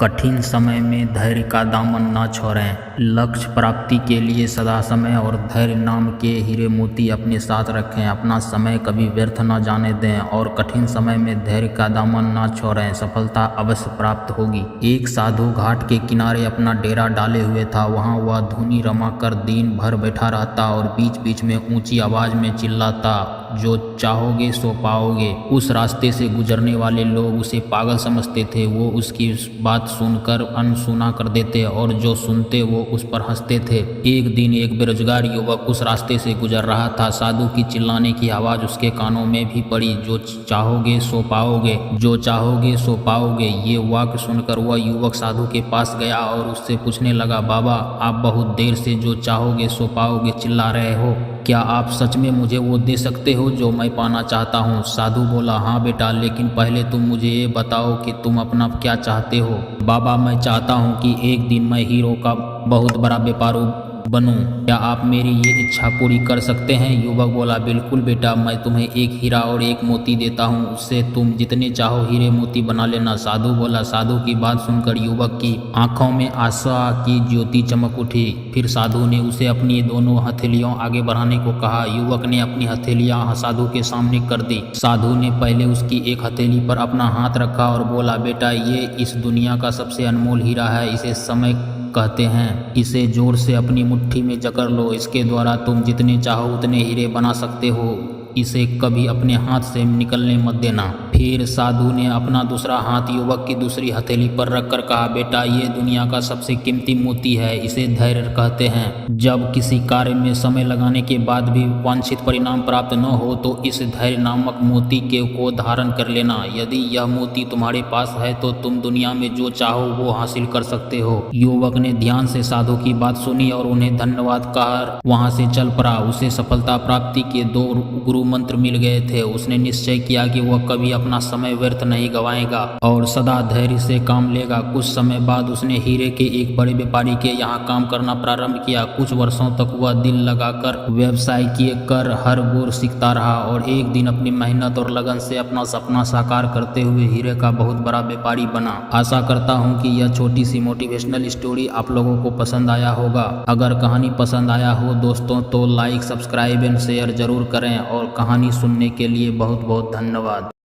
कठिन समय में धैर्य का दामन न छोड़ें। लक्ष्य प्राप्ति के लिए सदा समय और धैर्य नाम के हीरे मोती अपने साथ रखें। अपना समय कभी व्यर्थ न जाने दें और कठिन समय में धैर्य का दामन न छोड़ें। सफलता अवश्य प्राप्त होगी। एक साधु घाट के किनारे अपना डेरा डाले हुए था। वहाँ वह धुनी रमाकर दिन भर बैठा रहता और बीच बीच में ऊंची आवाज में चिल्लाता, जो चाहोगे सो पाओगे। उस रास्ते से गुजरने वाले लोग उसे पागल समझते थे। वो उसकी बात सुनकर अनसुना कर देते और जो सुनते वो उस पर हंसते थे। एक दिन एक बेरोजगार युवक उस रास्ते से गुजर रहा था। साधु की चिल्लाने की आवाज उसके कानों में भी पड़ी, जो चाहोगे सो पाओगे, जो चाहोगे सो पाओगे। ये वाक्य सुनकर वह युवक साधु के पास गया और उससे पूछने लगा, बाबा, आप बहुत देर से जो चाहोगे सो पाओगे चिल्ला रहे हो। क्या आप सच में मुझे वो दे सकते हो जो मैं पाना चाहता हूँ? साधु बोला, हाँ बेटा, लेकिन पहले तुम मुझे ये बताओ कि तुम अपना क्या चाहते हो। बाबा, मैं चाहता हूँ कि एक दिन मैं हीरो का बहुत बड़ा व्यापारी बनूं। क्या आप मेरी ये इच्छा पूरी कर सकते हैं? युवक बोला, बिल्कुल बेटा, मैं तुम्हें एक हीरा और एक मोती देता हूँ, उससे तुम जितने चाहो हीरे मोती बना लेना। साधु बोला। साधु की बात सुनकर युवक की आंखों में आशा की ज्योति चमक उठी। फिर साधु ने उसे अपनी दोनों हथेलियां आगे बढ़ाने को कहा। युवक ने अपनी हथेलियां साधु के सामने कर दी। साधु ने पहले उसकी एक हथेली पर अपना हाथ रखा और बोला, बेटा, ये इस दुनिया का सबसे अनमोल हीरा है। इसे समय कहते हैं। इसे जोर से अपनी मुट्ठी में जकड़ लो। इसके द्वारा तुम जितने चाहो उतने हीरे बना सकते हो। इसे कभी अपने हाथ से निकलने मत देना। फिर साधु ने अपना दूसरा हाथ युवक की दूसरी हथेली पर रखकर कहा, बेटा, ये दुनिया का सबसे कीमती मोती है। इसे धैर्य कहते हैं। जब किसी कार्य में समय लगाने के बाद भी वांछित परिणाम प्राप्त न हो तो इस धैर्य नामक मोती को धारण कर लेना। यदि यह मोती तुम्हारे पास है तो तुम दुनिया में जो चाहो वो हासिल कर सकते हो। युवक ने ध्यान से साधु की बात सुनी और उन्हें धन्यवाद कहकर वहां से चल पड़ा। उसे सफलता प्राप्ति के 2 गुरु मंत्र मिल गए थे। उसने निश्चय किया कि वह कभी अपना समय व्यर्थ नहीं गवाएगा और सदा धैर्य से काम लेगा। कुछ समय बाद उसने हीरे के एक बड़े व्यापारी के यहाँ काम करना प्रारंभ किया। कुछ वर्षों तक वह दिल लगाकर व्यवसाय कर हर गुर सीखता रहा और एक दिन अपनी मेहनत और लगन से अपना सपना साकार करते हुए हीरे का बहुत बड़ा व्यापारी बना। आशा करता हूँ कि यह छोटी सी मोटिवेशनल स्टोरी आप लोगों को पसंद आया होगा। अगर कहानी पसंद आया हो दोस्तों तो लाइक, सब्सक्राइब एंड शेयर जरूर करें और कहानी सुनने के लिए बहुत बहुत धन्यवाद।